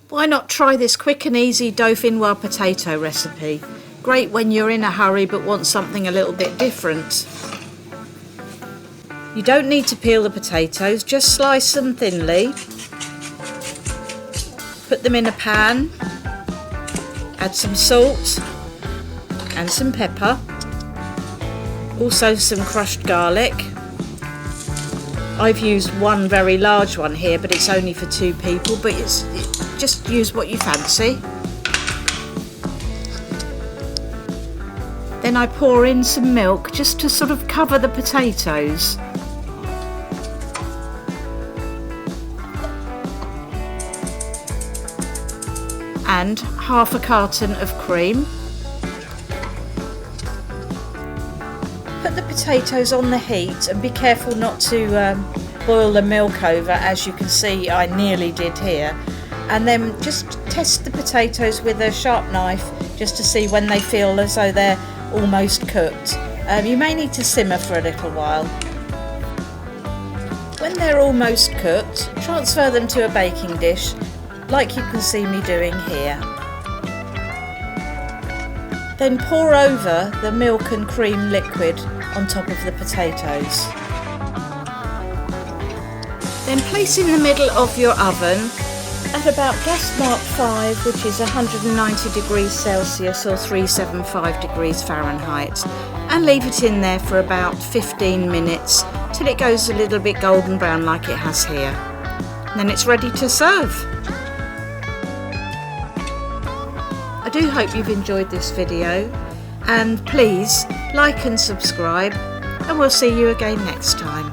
Why not try this quick and easy Dauphinoise potato recipe? Great when you're in a hurry but want something a little bit different. You don't need to peel the potatoes, just slice them thinly. Put them in a pan, add some salt and some pepper, also some crushed garlic. I've used one very large one here, but it's only for 2 people, but just use what you fancy. Then I pour in some milk just to sort of cover the potatoes. And half a carton of cream. Put the potatoes on the heat and be careful not to boil the milk over, as you can see I nearly did here. And then just test the potatoes with a sharp knife just to see when they feel as though they're almost cooked. You may need to simmer for a little while. When they're almost cooked, transfer them to a baking dish like you can see me doing here. Then pour over the milk and cream liquid on top of the potatoes. Then place in the middle of your oven at about gas mark 5, which is 190 degrees Celsius or 375 degrees Fahrenheit, and leave it in there for about 15 minutes till it goes a little bit golden brown like it has here. Then it's ready to serve. I do hope you've enjoyed this video, and please like and subscribe, and we'll see you again next time.